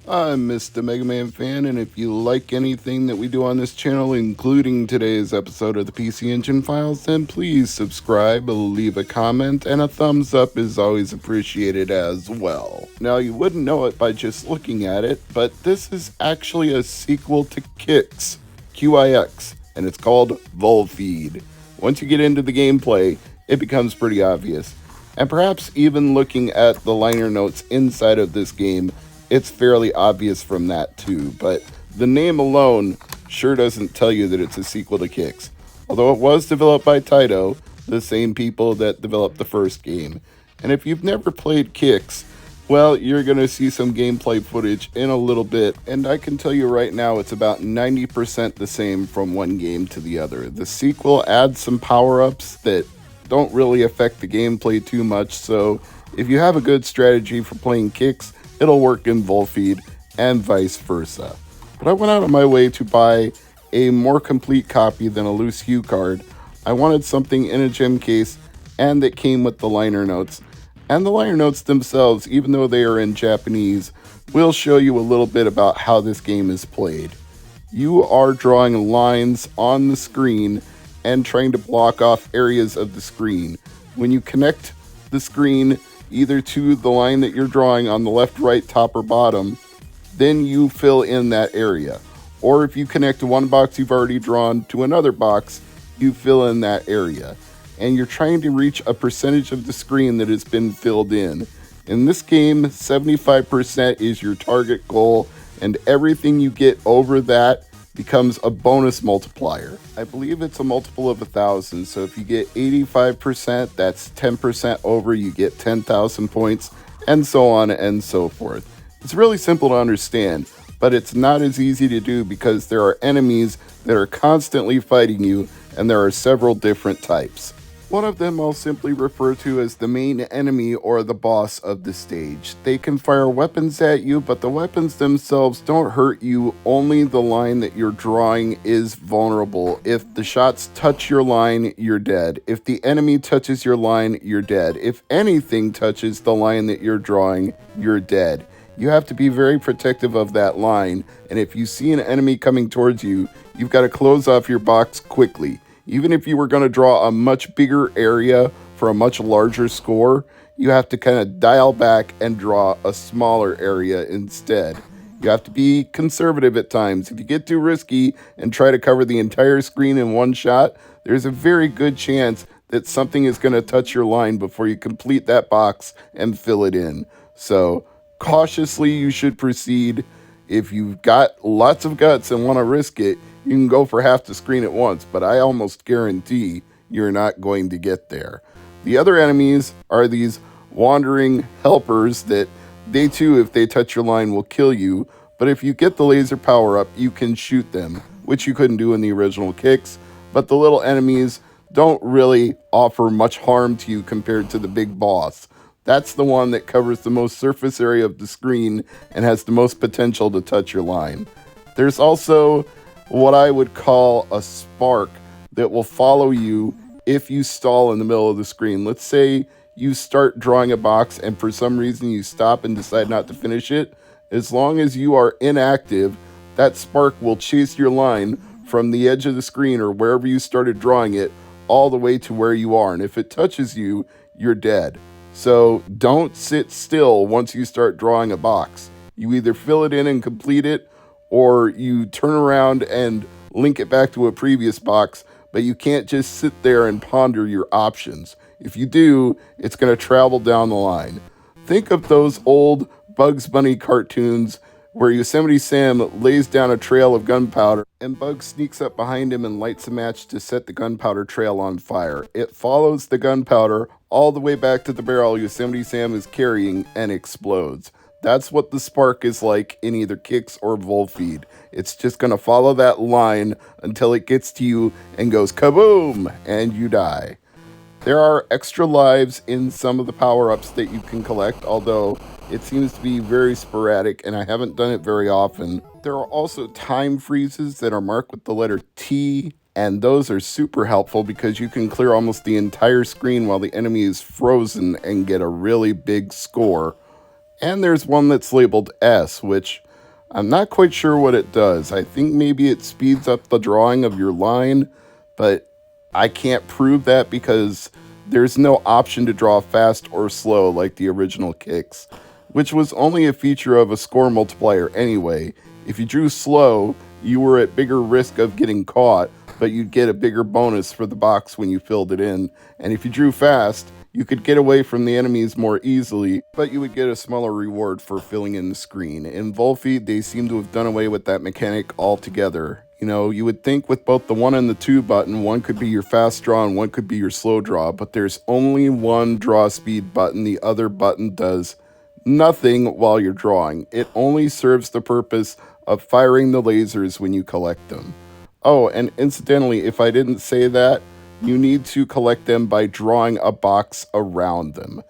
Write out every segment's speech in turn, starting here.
I'm Mr. MegaManFan, and if you like anything that we do on this channel, including today's episode of the PC Engine Files, then please subscribe, leave a comment, and a thumbs up is always appreciated as well. Now, you wouldn't know it by just looking at it, but this is actually a sequel to Qix, QIX, and it's called Volfied. Once you get into the gameplay, it becomes pretty obvious. And perhaps even looking at the liner notes inside of this game, it's fairly obvious from that too, but the name alone sure doesn't tell you that it's a sequel to Qix. Although it was developed by Taito, the same people that developed the first game. And if you've never played Qix, well, you're going to see some gameplay footage in a little bit, and I can tell you right now it's about 90% the same from one game to the other. The sequel adds some power-ups that don't really affect the gameplay too much, so if you have a good strategy for playing Qix, it'll work in Volfied and vice versa. But I went out of my way to buy a more complete copy than a loose hue card. I wanted something in a gem case and that came with the liner notes. And the liner notes themselves, even though they are in Japanese, will show you a little bit about how this game is played. You are drawing lines on the screen and trying to block off areas of the screen. When you connect the screen either to the line that you're drawing on the left, right, top, or bottom, then you fill in that area. Or if you connect one box you've already drawn to another box, you fill in that area. And you're trying to reach a percentage of the screen that has been filled in. In this game, 75% is your target goal, and everything you get over that becomes a bonus multiplier. I believe it's a multiple of 1,000, so if you get 85%, that's 10% over, you get 10,000 points, and so on and so forth. It's really simple to understand, but it's not as easy to do because there are enemies that are constantly fighting you, and there are several different types. One of them I'll simply refer to as the main enemy or the boss of the stage. They can fire weapons at you, but the weapons themselves don't hurt you, only the line that you're drawing is vulnerable. If the shots touch your line, you're dead. If the enemy touches your line, you're dead. If anything touches the line that you're drawing, you're dead. You have to be very protective of that line, and if you see an enemy coming towards you, you've got to close off your box quickly. Even if you were going to draw a much bigger area for a much larger score, you have to kind of dial back and draw a smaller area instead. You have to be conservative at times. If you get too risky and try to cover the entire screen in one shot, there's a very good chance that something is going to touch your line before you complete that box and fill it in. So cautiously you should proceed. If you've got lots of guts and want to risk it, you can go for half the screen at once, but I almost guarantee you're not going to get there. The other enemies are these wandering helpers that they too, if they touch your line, will kill you, but if you get the laser power up, you can shoot them, which you couldn't do in the original Qix, but the little enemies don't really offer much harm to you compared to the big boss. That's the one that covers the most surface area of the screen and has the most potential to touch your line. There's also what I would call a spark that will follow you if you stall in the middle of the screen. Let's say you start drawing a box and for some reason you stop and decide not to finish it. As long as you are inactive, that spark will chase your line from the edge of the screen or wherever you started drawing it all the way to where you are. And if it touches you, you're dead. So don't sit still once you start drawing a box. You either fill it in and complete it, or you turn around and link it back to a previous box, but you can't just sit there and ponder your options. If you do, it's going to travel down the line. Think of those old Bugs Bunny cartoons where Yosemite Sam lays down a trail of gunpowder and Bugs sneaks up behind him and lights a match to set the gunpowder trail on fire. It follows the gunpowder all the way back to the barrel Yosemite Sam is carrying and explodes. That's what the spark is like in either Qix or Volfied. It's just going to follow that line until it gets to you and goes kaboom, and you die. There are extra lives in some of the power-ups that you can collect, although it seems to be very sporadic and I haven't done it very often. There are also time freezes that are marked with the letter T, and those are super helpful because you can clear almost the entire screen while the enemy is frozen and get a really big score. And there's one that's labeled S, which I'm not quite sure what it does. I think maybe it speeds up the drawing of your line, but I can't prove that because there's no option to draw fast or slow like the original kicks, which was only a feature of a score multiplier anyway. If you drew slow, you were at bigger risk of getting caught, but you'd get a bigger bonus for the box when you filled it in. And if you drew fast, you could get away from the enemies more easily, but you would get a smaller reward for filling in the screen. In Volfied, they seem to have done away with that mechanic altogether. You know, you would think with both the 1 and the 2 button, one could be your fast draw and one could be your slow draw, but there's only one draw speed button. The other button does nothing while you're drawing. It only serves the purpose of firing the lasers when you collect them. Oh, and incidentally, if I didn't say that, you need to collect them by drawing a box around them.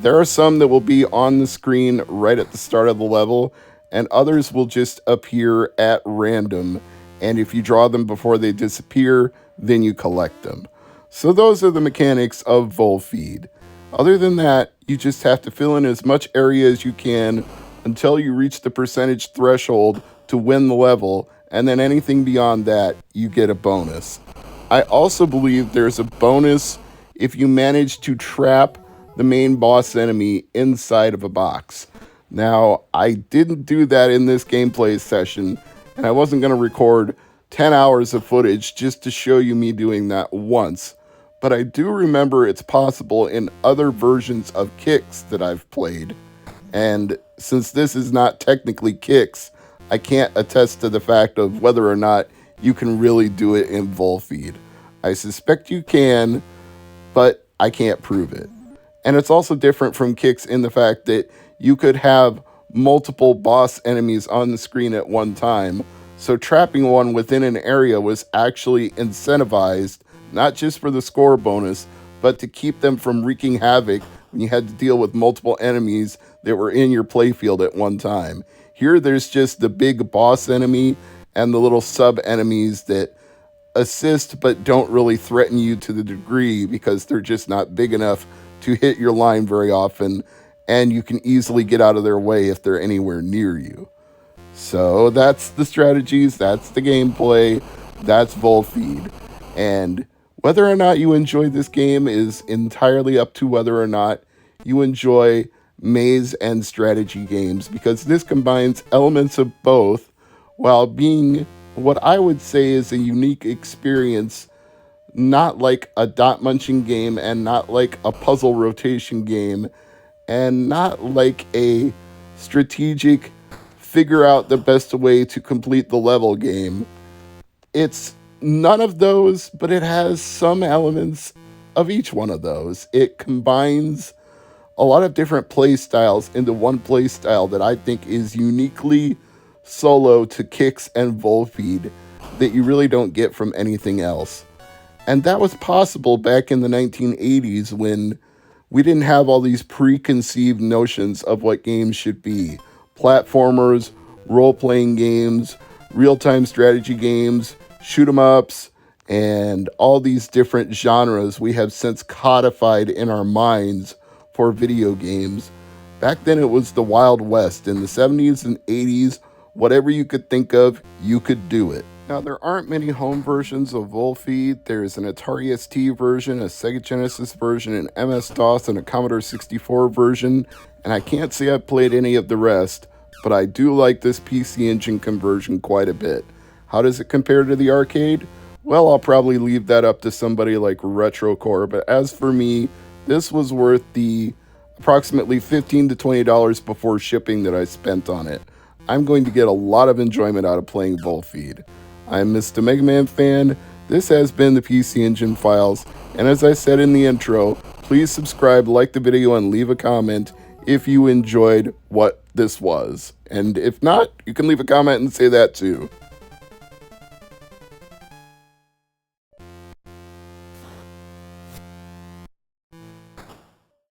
There are some that will be on the screen right at the start of the level, and others will just appear at random, and if you draw them before they disappear, then you collect them. So those are the mechanics of Volfied. Other than that, you just have to fill in as much area as you can until you reach the percentage threshold to win the level, and then anything beyond that, you get a bonus. I also believe there's a bonus if you manage to trap the main boss enemy inside of a box. Now, I didn't do that in this gameplay session, and I wasn't going to record 10 hours of footage just to show you me doing that once. But I do remember it's possible in other versions of Kicks that I've played. And since this is not technically Kicks, I can't attest to the fact of whether or not you can really do it in Volfied. I suspect you can, but I can't prove it. And it's also different from Kicks in the fact that you could have multiple boss enemies on the screen at one time, so trapping one within an area was actually incentivized, not just for the score bonus, but to keep them from wreaking havoc when you had to deal with multiple enemies that were in your playfield at one time. Here there's just the big boss enemy and the little sub-enemies that assist but don't really threaten you to the degree because they're just not big enough to hit your line very often, and you can easily get out of their way if they're anywhere near you. So that's the strategies, that's the gameplay, that's Volfied. And whether or not you enjoy this game is entirely up to whether or not you enjoy maze and strategy games, because this combines elements of both while being what I would say is a unique experience, not like a dot munching game and not like a puzzle rotation game and not like a strategic figure out the best way to complete the level game. It's none of those, but it has some elements of each one of those. It combines a lot of different play styles into one play style that I think is uniquely solo to Kicks and Volfied that you really don't get from anything else. And that was possible back in the 1980s when we didn't have all these preconceived notions of what games should be. Platformers, role-playing games, real-time strategy games, shoot-'em-ups, and all these different genres we have since codified in our minds for video games. Back then it was the Wild West. In the 70s and 80s, whatever you could think of, you could do it. Now, there aren't many home versions of Volfied. There's an Atari ST version, a Sega Genesis version, an MS-DOS, and a Commodore 64 version, and I can't say I've played any of the rest, but I do like this PC Engine conversion quite a bit. How does it compare to the arcade? Well, I'll probably leave that up to somebody like RetroCore, but as for me, this was worth the approximately $15 to $20 before shipping that I spent on it. I'm going to get a lot of enjoyment out of playing Volfied. I'm Mr. MegaManFan. This has been the PC Engine Files, and as I said in the intro, please subscribe, like the video, and leave a comment if you enjoyed what this was. And if not, you can leave a comment and say that too.